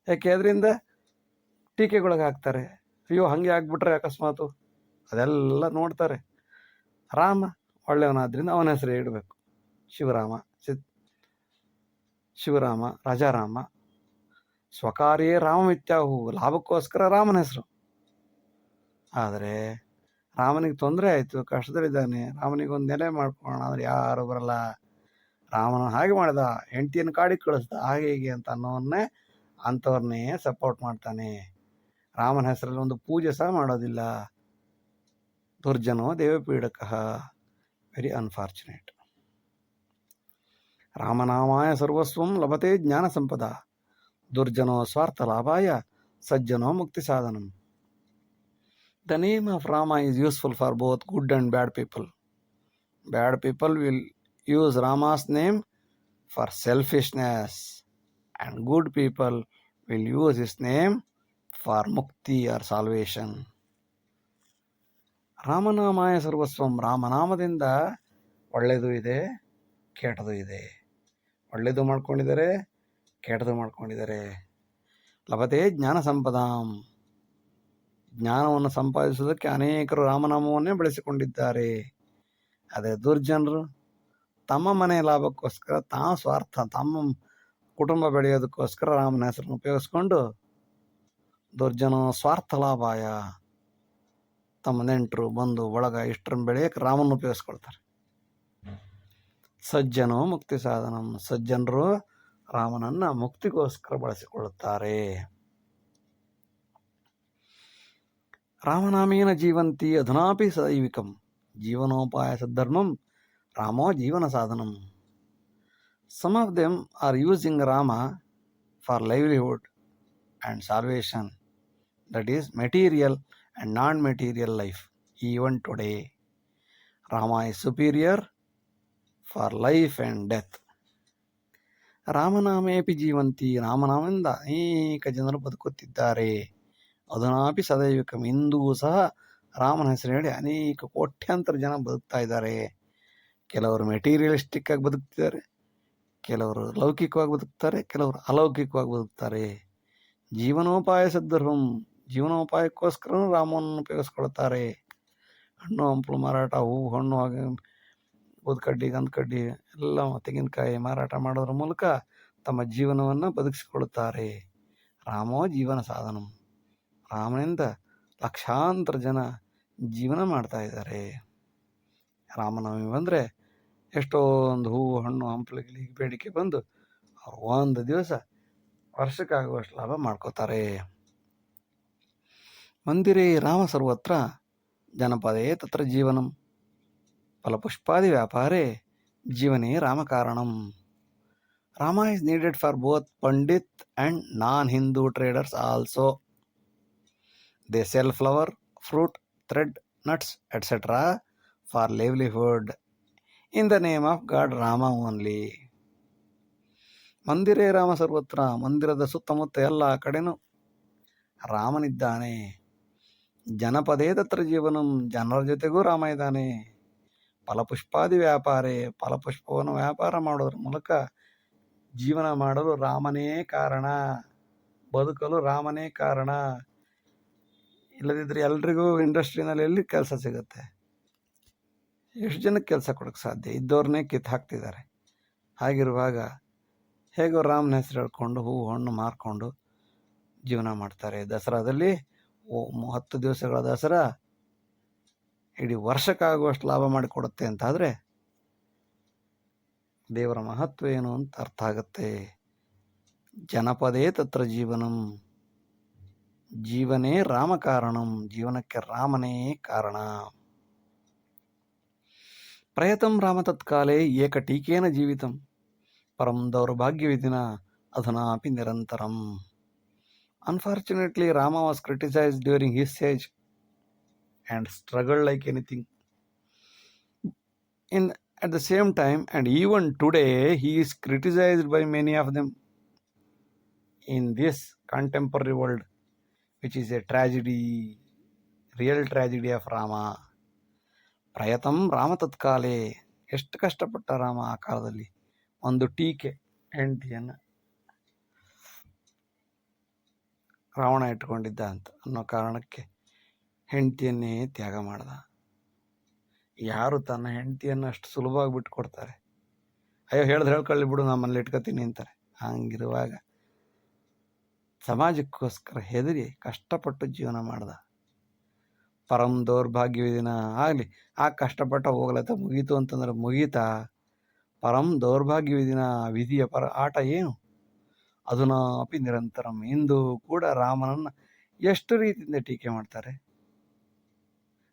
ಯಾಕೆ? ಅದರಿಂದ ಟೀಕೆಗಳಿಗೆ ಹಾಕ್ತಾರೆ. ಅಯ್ಯೋ ಹಂಗೆ ಆಗ್ಬಿಟ್ರೆ ಅಕಸ್ಮಾತು, ಅದೆಲ್ಲ ನೋಡ್ತಾರೆ. ರಾಮ ಒಳ್ಳೆಯವನಾದ್ರಿಂದ ಅವನ ಹೆಸರೇ ಇಡಬೇಕು. ಶಿವರಾಮ, ರಾಜಾರಾಮ. ಸ್ವಕಾರ್ಯೇ ರಾಮಮಿತ್ಯಾಹು, ಲಾಭಕ್ಕೋಸ್ಕರ ರಾಮನ ಹೆಸರು. ಆದರೆ ರಾಮನಿಗೆ ತೊಂದರೆ ಆಯಿತು, ಕಷ್ಟದಲ್ಲಿದ್ದಾನೆ, ರಾಮನಿಗೊಂದು ನೆಲೆ ಮಾಡ್ಕೊಳ್ಳೋಣ ಅಂದರೆ ಯಾರು ಬರಲ್ಲ. ರಾಮನ ಹಾಗೆ ಮಾಡಿದ, ಹೆಂಡತಿಯನ್ನು ಕಾಡಿಗೆ ಕಳಿಸ್ದ, ಹಾಗೆ ಹೀಗೆ ಅಂತ ಅನ್ನೋನ್ನೇ ಅಂಥವ್ರನ್ನೇ ಸಪೋರ್ಟ್ ಮಾಡ್ತಾನೆ. ರಾಮನ ಹೆಸರಲ್ಲಿ ಒಂದು ಪೂಜೆ ಸಹ ಮಾಡೋದಿಲ್ಲ. ದುರ್ಜನೋ ದೇವಪೀಡಕಃ. Very unfortunate. ರಾಮನಾಮಾಯ ಸರ್ವಸ್ವಂ ಲಭತೆ ಜ್ಞಾನ ಸಂಪದ, ದುರ್ಜನೋ ಸ್ವಾರ್ಥ ಲಾಭಾಯ ಸಜ್ಜನೋ ಮುಕ್ತಿ ಸಾಧನಂ. The name of Rama is useful for both good and bad people. Bad people will use Rama's name for selfishness, and good people will use his name for mukti or salvation. ರಾಮನಾಮಾಯ ಸರ್ವಸ್ವಂ. ರಾಮನಾಮದಿಂದ ಒಳ್ಳೆಯದು ಇದೆ, ಕೆಟ್ಟದು ಇದೆ. ಒಳ್ಳೆಯದು ಮಾಡ್ಕೊಂಡಿದ್ದಾರೆ, ಕೆಟ್ಟದು ಮಾಡ್ಕೊಂಡಿದ್ದಾರೆ. ಲಭತೆ ಜ್ಞಾನ ಸಂಪದಾಂ. ಜ್ಞಾನವನ್ನು ಸಂಪಾದಿಸುವುದಕ್ಕೆ ಅನೇಕರು ರಾಮನಾಮವನ್ನೇ ಬಳಸಿಕೊಂಡಿದ್ದಾರೆ. ಅದೇ ದುರ್ಜನರು ತಮ್ಮ ಮನೆಯ ಲಾಭಕ್ಕೋಸ್ಕರ, ಸ್ವಾರ್ಥ, ತಮ್ಮ ಕುಟುಂಬ ಬೆಳೆಯೋದಕ್ಕೋಸ್ಕರ ರಾಮನ ಹೆಸರನ್ನು ಉಪಯೋಗಿಸ್ಕೊಂಡು ದುರ್ಜನ ಸ್ವಾರ್ಥ ಲಾಭಾಯ, ತಮ್ಮ ನೆಂಟರು ಬಂಧು ಬಳಗ ಇಷ್ಟರನ್ನು ಬೆಳೆಯಕ್ಕೆ ರಾಮನ ಉಪಯೋಗಿಸ್ಕೊಳ್ತಾರೆ. ಸಜ್ಜನೋ ಮುಕ್ತಿ ಸಾಧನಂ. ಸಜ್ಜನರು ರಾಮನನ್ನ ಮುಕ್ತಿಗೋಸ್ಕರ ಬಳಸಿಕೊಳ್ಳುತ್ತಾರೆ. ರಾಮನಾಮೇನ ಜೀವಂತಿ ಅಧುನಾಪಿ ಸದೈವಿಕಂ. ಜೀವನೋಪಾಯ ಸದ್ಧರ್ಮಂ ರಾಮೋ ಜೀವನ ಸಾಧನಂ. Some of them are using Rama for livelihood and salvation, that is material and non-material life. Even today, Rama is superior for life and death. ರಾಮನಾಮೇಪಿ Jeevanti. ರಾಮನಾಮದಿಂದ ಅನೇಕ ಜನರು ಬದುಕುತ್ತಿದ್ದಾರೆ. ಅಧುನಾಪಿ ಸದೈವಿಕಂ. ಇಂದೂ ಸಹ ರಾಮನ ಹೆಸರು ಹೇಳಿ ಅನೇಕ ಕೋಟ್ಯಾಂತರ ಜನ ಬದುಕ್ತಾ ಇದ್ದಾರೆ. ಕೆಲವರು ಮೆಟೀರಿಯಲಿಸ್ಟಿಕ್ ಆಗಿ ಬದುಕ್ತಿದ್ದಾರೆ, ಕೆಲವರು ಲೌಕಿಕವಾಗಿ ಬದುಕ್ತಾರೆ, ಕೆಲವರು ಅಲೌಕಿಕವಾಗಿ ಬದುಕ್ತಾರೆ. ಜೀವನೋಪಾಯ ಸದ್ಧರ್ಮಂ. ಜೀವನೋಪಾಯಕ್ಕೋಸ್ಕರ ರಾಮನನ್ನು ಉಪಯೋಗಿಸ್ಕೊಳ್ತಾರೆ. ಹಣ್ಣು ಹಂಪಲು ಮಾರಾಟ, ಹೂವು ಹಣ್ಣು ಹಾಗೆ ಊದ್ಕಡ್ಡಿ ಗಂಧಕಡ್ಡಿ ಎಲ್ಲ ತೆಂಗಿನಕಾಯಿ ಮಾರಾಟ ಮಾಡೋದ್ರ ಮೂಲಕ ತಮ್ಮ ಜೀವನವನ್ನು ಬದುಕಿಸಿಕೊಳ್ಳುತ್ತಾರೆ. ರಾಮೋ ಜೀವನ ಸಾಧನಂ. ರಾಮನಿಂದ ಲಕ್ಷಾಂತರ ಜನ ಜೀವನ ಮಾಡ್ತಾ ಇದ್ದಾರೆ. ರಾಮನವಮಿ ಬಂದರೆ ಎಷ್ಟೊಂದು ಹೂವು ಹಣ್ಣು ಹಂಪಲಿಗೆ ಬೇಡಿಕೆ ಬಂದು ಅವ್ರು ಒಂದು ದಿವಸ ವರ್ಷಕ್ಕಾಗುವಷ್ಟು ಲಾಭ ಮಾಡ್ಕೋತಾರೆ. ಮಂದಿರೇ ರಾಮ ಸರ್ವತ್ರ ಜನಪದೇ ತತ್ರ ಜೀವನಂ. ಫಲಪುಷ್ಪಾದಿ ವ್ಯಾಪಾರೇ ಜೀವನೇ ರಾಮಕಾರಣಂ. Rama is needed for both Pandit and non-Hindu traders also. They sell flower, fruit, thread, nuts, etc. for livelihood in the name of God Rama only. ಮಂದಿರೇ Rama ಸರ್ವತ್ರ. ಮಂದಿರದ ಸುತ್ತಮುತ್ತ ಎಲ್ಲ ಕಡೆನೂ ರಾಮನಿದ್ದಾನೆ. ಜನಪದೇ ತತ್ರ ಜೀವನಂ. ಜನರ ಜೊತೆಗೂ ರಾಮ ಇದ್ದಾನೆ. ಫಲಪುಷ್ಪಾದಿ ವ್ಯಾಪಾರೇ. ಫಲಪುಷ್ಪವನ್ನು ವ್ಯಾಪಾರ ಮಾಡೋದ್ರ ಮೂಲಕ ಜೀವನ ಮಾಡಲು ರಾಮನೇ ಕಾರಣ, ಬದುಕಲು ರಾಮನೇ ಕಾರಣ. ಇಲ್ಲದಿದ್ದರೆ ಎಲ್ರಿಗೂ ಇಂಡಸ್ಟ್ರಿನಲ್ಲಿ ಎಲ್ಲಿ ಕೆಲಸ ಸಿಗುತ್ತೆ? ಎಷ್ಟು ಜನಕ್ಕೆ ಕೆಲಸ ಕೊಡೋಕ್ಕೆ ಸಾಧ್ಯ? ಇದ್ದವ್ರನ್ನೇ ಕಿತ್ತು ಹಾಕ್ತಿದ್ದಾರೆ. ಹಾಗಿರುವಾಗ ಹೇಗೋ ರಾಮನ ಹೆಸರು ಹೇಳ್ಕೊಂಡು ಹೂವು ಹಣ್ಣು ಮಾರ್ಕೊಂಡು ಜೀವನ ಮಾಡ್ತಾರೆ. ದಸರಾದಲ್ಲಿ 10 ದಿವಸಗಳ ದಸರಾ ಇಡೀ ವರ್ಷಕ್ಕಾಗುವಷ್ಟು ಲಾಭ ಮಾಡಿಕೊಡುತ್ತೆ ಅಂತಾದರೆ ದೇವರ ಮಹತ್ವ ಏನು ಅಂತ ಅರ್ಥ ಆಗುತ್ತೆ. ಜನಪದೇ ತತ್ರ ಜೀವನಂ. ಜೀವನೇ ರಾಮ ಕಾರಣಂ. ಜೀವನಕ್ಕೆ ರಾಮನೇ ಕಾರಣ. ಪ್ರಯತಂ ರಾಮ ತತ್ಕಾಲೇ ಏಕ ಟೀಕೇನ ಜೀವಿತಂ ಪರಂ ದೌರ್ಭಾಗ್ಯವಿಧಿನ ಅಧುನಾಪಿ ನಿರಂತರಂ. Unfortunately, Rama was criticized during his age and struggled like anything. At the same time, and even today, he is criticized by many of them in this contemporary world, which is a tragedy, real tragedy of Rama. ಪ್ರಯತಂ Rama ತತ್ಕಾಲೇ. ಎಷ್ಟು ಕಷ್ಟಪಟ್ಟ ರಾಮ ಆ ಕಾಲದಲ್ಲಿ. ಒಂದು ಟೀಕೆ, ಹೆಂಡತಿಯನ್ನು ರಾವಣ ಇಟ್ಕೊಂಡಿದ್ದ ಅಂತ ಅನ್ನೋ ಕಾರಣಕ್ಕೆ ಹೆಂಡತಿಯನ್ನೇ ತ್ಯಾಗ ಮಾಡ್ದ. ಯಾರು ತನ್ನ ಹೆಂಡತಿಯನ್ನು ಅಷ್ಟು ಸುಲಭವಾಗಿ ಬಿಟ್ಕೊಡ್ತಾರೆ? ಅಯ್ಯೋ ಹೇಳ್ಕೊಳ್ಳಿ ಬಿಡು, ನಮ್ಮಲ್ಲಿ ಇಟ್ಕೊತೀನಿ ಅಂತಾರೆ. ಹಂಗಿರುವಾಗ ಸಮಾಜಕ್ಕೋಸ್ಕರ ಹೆದರಿ ಕಷ್ಟಪಟ್ಟು ಜೀವನ ಮಾಡ್ದ. ಪರಂ ದೌರ್ಭಾಗ್ಯವಿದಿನ. ಆಗಲಿ, ಆ ಕಷ್ಟಪಟ್ಟ ಹೋಗ್ಲತ್ತ ಮುಗೀತು ಅಂತಂದ್ರೆ ಮುಗೀತಾ? ಪರಂ ದೌರ್ಭಾಗ್ಯವಿದಿನ. ವಿಧಿಯ ಆಟ ಏನು? ಅಧುನಾಪಿ ನಿರಂತರಂ. ಇಂದು ಕೂಡ ರಾಮನನ್ನು ಎಷ್ಟು ರೀತಿಯಿಂದ ಟೀಕೆ ಮಾಡ್ತಾರೆ.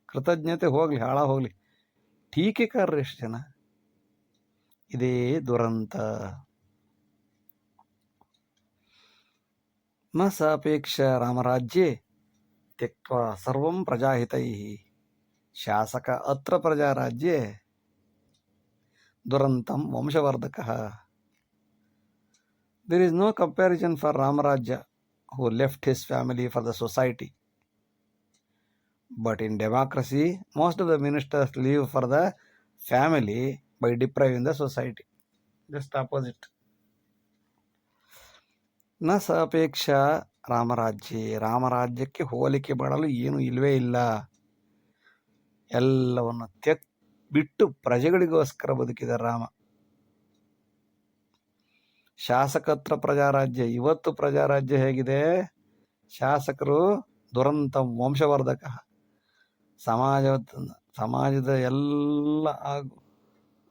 ಕೃತಜ್ಞತೆ ಹೋಗ್ಲಿ, ಹಾಳ ಹೋಗ್ಲಿ, ಟೀಕೆಕಾರರು ಎಷ್ಟು ಜನ. ಇದೇ ದುರಂತ. ನ ಸಾಪೇಕ್ಷ ರಾಮರಾಜ್ಯೆ ತ್ಯಕ್ತ್ವಾ ಸರ್ವಂ ಪ್ರಜಾಹಿತೈ ಶಾಸಕ ಅತ್ರ ಪ್ರಜಾರಾಜ್ಯೆ ದುರಂತಂ ವಂಶವರ್ಧಕ. There is no comparison for Ramarajya, who left his family for the society. But in democracy, most of the ministers leave for the family by depriving the society. Just opposite. ನ ಸಾಪೇಕ್ಷ ರಾಮರಾಜ್ಯ, ರಾಮರಾಜ್ಯಕ್ಕೆ ಹೋಲಿಕೆ ಮಾಡಲು ಏನು ಇಲ್ಲವೇ ಇಲ್ಲ. ಎಲ್ಲವನ್ನು ಬಿಟ್ಟು ಪ್ರಜೆಗಳಿಗೋಸ್ಕರ ಬದುಕಿದ ರಾಮ. ಶಾಸಕತ್ರ ಪ್ರಜಾರಾಜ್ಯ. ಇವತ್ತು ಪ್ರಜಾರಾಜ್ಯ ಹೇಗಿದೆ? ಶಾಸಕರು ದುರಂತ ವಂಶವರ್ಧಕ. ಸಮಾಜದ ಎಲ್ಲ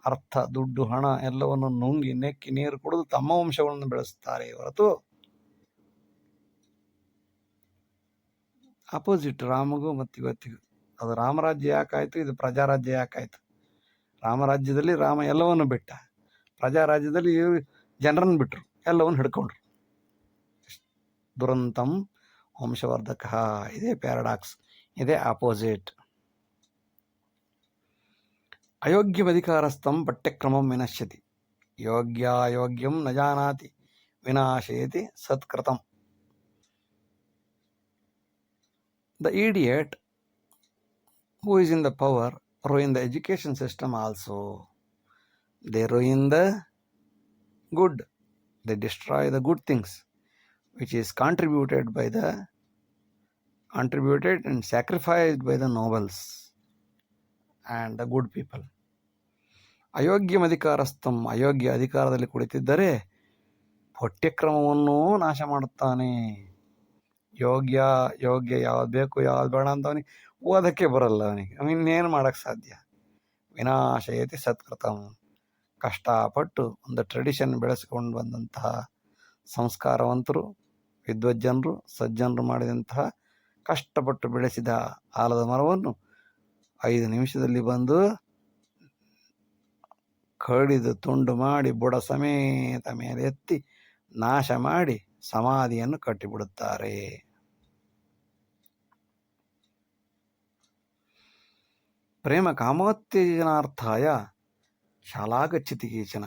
ಅರ್ಥ, ದುಡ್ಡು, ಹಣ ಎಲ್ಲವನ್ನು ನುಂಗಿ ನೆಕ್ಕಿ ನೀರು ಕುಡಿದು ತಮ್ಮ ವಂಶಗಳನ್ನು ಬೆಳೆಸುತ್ತಾರೆ ಹೊರತು ಅಪೋಸಿಟ್ ರಾಮಗೂ ಮತ್ತು ಇವತ್ತಿಗೂ. ಅದು ರಾಮರಾಜ್ಯ ಯಾಕಾಯ್ತು, ಇದು ಪ್ರಜಾರಾಜ್ಯ ಯಾಕಾಯ್ತು? ರಾಮರಾಜ್ಯದಲ್ಲಿ ರಾಮ ಎಲ್ಲವನ್ನು ಬಿಟ್ಟ, ಪ್ರಜಾರಾಜ್ಯದಲ್ಲಿ ಜನರನ್ನು ಬಿಟ್ಟರು, ಎಲ್ಲವನ್ನು ಹಿಡ್ಕೊಂಡ್ರು. ದುರಂತಂ ವಂಶವರ್ಧಕ. ಇದೇ ಪ್ಯಾರಡಾಕ್ಸ್, ಇದೇ ಆಪೋಸಿಟ್. ಅಯೋಗ್ಯಮಧಿಕಾರಸ್ಥಂ ಪಠ್ಯಕ್ರಮಂ ವಿನಶ್ಯತಿ, ಯೋಗ್ಯಾಯೋಗ್ಯಂ ನ ಜಾನಾತಿ ವಿನಾಶಯತಿ ಸತ್ಕೃತಂ. The idiot who is in the power ruin the education system also. They ruin the good. They destroy the good things which is contributed and sacrificed by the nobles and the good people. ಅಯೋಗ್ಯಂ ಅಧಿಕಾರಸ್ಥಂ, ಅಯೋಗ್ಯ ಅಧಿಕಾರದಲ್ಲಿ ಕುಳಿತಿದ್ದರೆ ಪಠ್ಯಕ್ರಮವನ್ನು ನಾಶ ಮಾಡುತ್ತಾನೆ. ಯೋಗ್ಯ ಯಾವ್ದು ಬೇಕು ಯಾವ್ದು ಬೇಡ ಅಂತ ಅವನಿಗೆ ಓದಕ್ಕೆ ಬರಲ್ಲ. ಅವನಿಗೆ ಇನ್ನೇನು ಮಾಡೋಕ್ಕೆ ಸಾಧ್ಯ? ವಿನಾಶಯತಿ ಸತ್ಕೃತಂ. ಕಷ್ಟಪಟ್ಟು ಒಂದು ಟ್ರೆಡಿಷನ್ ಬೆಳೆಸ್ಕೊಂಡು ಬಂದಂತಹ ಸಂಸ್ಕಾರವಂತರು, ವಿದ್ವಜ್ಜನರು, ಸಜ್ಜನರು ಮಾಡಿದಂತಹ ಕಷ್ಟಪಟ್ಟು ಬೆಳೆಸಿದ ಆಲದ ಮರವನ್ನು 5 ನಿಮಿಷದಲ್ಲಿ ಬಂದು ಕಡಿದು ತುಂಡು ಮಾಡಿ ಬುಡ ಸಮೇತ ಮೇಲೆ ಎತ್ತಿ ನಾಶ ಮಾಡಿ ಸಮಾಧಿಯನ್ನು ಕಟ್ಟಿಬಿಡುತ್ತಾರೆ. ಪ್ರೇಮ ಕಾಮೋತ್ತೇಜನಾರ್ಥಾಯ ಶಾಲಾಗಚ್ಚತಿ ಕೇಚನ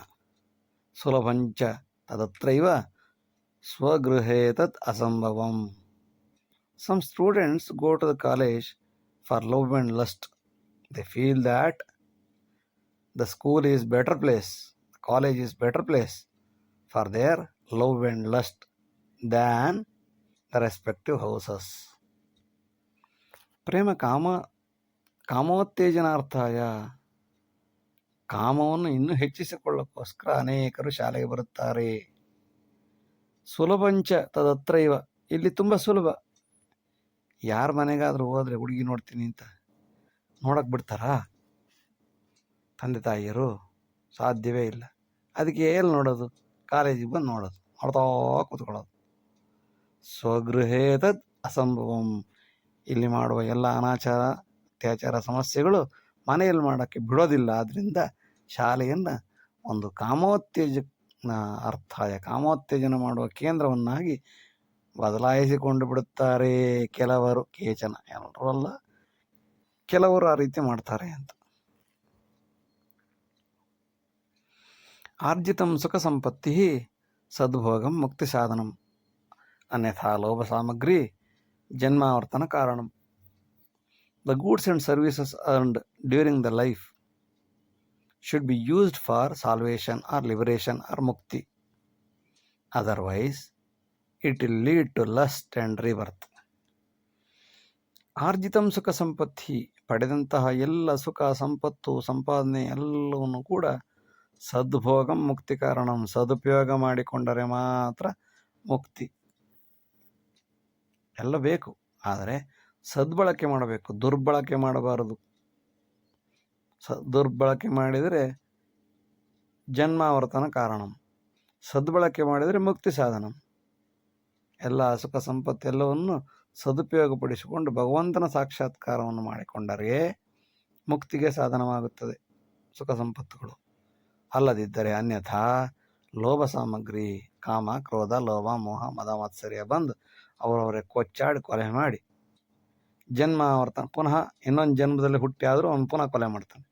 ಸುಲಭಂಚ ತದತ್ರೈವ ಸ್ವಗೃಹೇ ತತ್ ಅಸಂಭವಂ. Some students go to the college for love and lust. They feel that the school is better place, the college is better place for their love and lust than the respective houses. ಪ್ರೇಮ ಕಾಮೋತ್ತೇಜನಾರ್ಥಾಯ, ಕಾಮವನ್ನು ಇನ್ನೂ ಹೆಚ್ಚಿಸಿಕೊಳ್ಳೋಕ್ಕೋಸ್ಕರ ಅನೇಕರು ಶಾಲೆಗೆ ಬರುತ್ತಾರೆ. ಸುಲಭಂಚ ತದತ್ರೈವ, ಇಲ್ಲಿ ತುಂಬ ಸುಲಭ. ಯಾರ ಮನೆಗಾದರೂ ಹೋದರೆ ಹುಡುಗಿ ನೋಡ್ತೀನಿ ಅಂತ ನೋಡಕ್ಕೆ ಬಿಡ್ತಾರಾ ತಂದೆ ತಾಯಿಯರು? ಸಾಧ್ಯವೇ ಇಲ್ಲ. ಅದಕ್ಕೆ ಎಲ್ಲಿ ನೋಡೋದು? ಕಾಲೇಜಿಗೆ ಬಂದು ನೋಡ್ತಾ ಕೂತ್ಕೊಳ್ಳೋದು. ಸ್ವಗೃಹೇ ತದ್ ಅಸಂಭವಂ. ಇಲ್ಲಿ ಮಾಡುವ ಎಲ್ಲ ಅನಾಚಾರ ಅತ್ಯಾಚಾರ ಸಮಸ್ಯೆಗಳು ಮನೆಯಲ್ಲಿ ಮಾಡೋಕ್ಕೆ ಬಿಡೋದಿಲ್ಲ. ಆದ್ದರಿಂದ ಶಾಲೆಯನ್ನು ಒಂದು ಕಾಮೋತ್ತೇಜನ ಮಾಡುವ ಕೇಂದ್ರವನ್ನಾಗಿ ಬದಲಾಯಿಸಿಕೊಂಡು ಬಿಡುತ್ತಾರೆ ಕೆಲವರು. ಕೇಚನ, ಎಲ್ಲರೂ ಅಲ್ಲ, ಕೆಲವರು ಆ ರೀತಿ ಮಾಡ್ತಾರೆ ಅಂತ. ಆರ್ಜಿತಂ ಸುಖ ಸಂಪತ್ತಿ ಸದ್ಭೋಗಂ ಮುಕ್ತಿ ಸಾಧನಂ, ಅನ್ಯಥಾ ಲೋಭ ಸಾಮಗ್ರಿ ಜನ್ಮಾವರ್ತನ ಕಾರಣಂ. The goods and services earned during the life should be used for salvation or liberation or mukti. Otherwise, it will lead to lust and rebirth. ಆರ್ಜಿತಂ ಸುಖ ಸಂಪತ್ತಿ, ಪಡೆದಂತಹ ಎಲ್ಲ ಸುಖ ಸಂಪತ್ತು ಸಂಪಾದನೆ ಎಲ್ಲವನ್ನು ಕೂಡ ಸದ್ಭೋಗಂ ಮುಕ್ತಿ ಕಾರಣಂ, ಸದುಪಯೋಗ ಮಾಡಿಕೊಂಡರೆ ಮಾತ್ರ ಮುಕ್ತಿ. ಎಲ್ಲ ಬೇಕು, ಆದರೆ ಸದ್ಬಳಕೆ ಮಾಡಬೇಕು, ದುರ್ಬಳಕೆ ಮಾಡಬಾರದು. ದುರ್ಬಳಕೆ ಮಾಡಿದರೆ ಜನ್ಮಾವರ್ತನ ಕಾರಣಂ, ಸದ್ಬಳಕೆ ಮಾಡಿದರೆ ಮುಕ್ತಿ ಸಾಧನಂ. ಎಲ್ಲ ಸುಖ ಸಂಪತ್ತು ಎಲ್ಲವನ್ನು ಸದುಪಯೋಗಪಡಿಸಿಕೊಂಡು ಭಗವಂತನ ಸಾಕ್ಷಾತ್ಕಾರವನ್ನು ಮಾಡಿಕೊಂಡರೆ ಮುಕ್ತಿಗೆ ಸಾಧನವಾಗುತ್ತದೆ ಸುಖ ಸಂಪತ್ತುಗಳು. ಅಲ್ಲದಿದ್ದರೆ ಅನ್ಯಥಾ ಲೋಭ ಸಾಮಗ್ರಿ, ಕಾಮ, ಕ್ರೋಧ, ಲೋಭ, ಮೋಹ, ಮದ, ಮಾತ್ಸರ್ಯ ಬಂದು ಅವರವರೇ ಕೊಚ್ಚಾಡಿ ಕೊಲೆ ಮಾಡಿ ಜನ್ಮಾವರ್ತನ, ಪುನಃ ಇನ್ನೊಂದು ಜನ್ಮದಲ್ಲಿ ಹುಟ್ಟಿ ಆದರೂ ಅವನು ಪುನಃ ಕೊಲೆ ಮಾಡ್ತಾನೆ.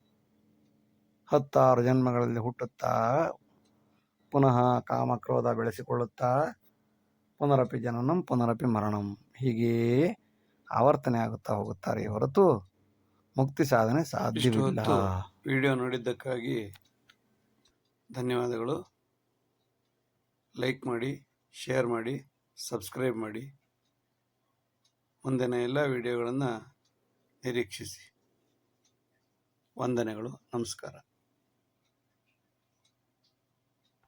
10 ಜನ್ಮಗಳಲ್ಲಿ ಹುಟ್ಟುತ್ತಾ ಪುನಃ ಕಾಮಕ್ರೋಧ ಬೆಳೆಸಿಕೊಳ್ಳುತ್ತಾ ಪುನರಪಿ ಜನನಂ ಪುನರಪಿ ಮರಣಂ ಹೀಗೆಯೇ ಆವರ್ತನೆ ಆಗುತ್ತಾ ಹೋಗುತ್ತಾರೆ ಹೊರತು ಮುಕ್ತಿ ಸಾಧನೆ ಸಾಧ್ಯವಿಲ್ಲ. ವಿಡಿಯೋ ನೋಡಿದ್ದಕ್ಕಾಗಿ ಧನ್ಯವಾದಗಳು. ಲೈಕ್ ಮಾಡಿ, ಶೇರ್ ಮಾಡಿ, ಸಬ್ಸ್ಕ್ರೈಬ್ ಮಾಡಿ. ಮುಂದಿನ ಎಲ್ಲ ವಿಡಿಯೋಗಳನ್ನು ನಿರೀಕ್ಷಿಸಿ. ವಂದನೆಗಳು. ನಮಸ್ಕಾರ.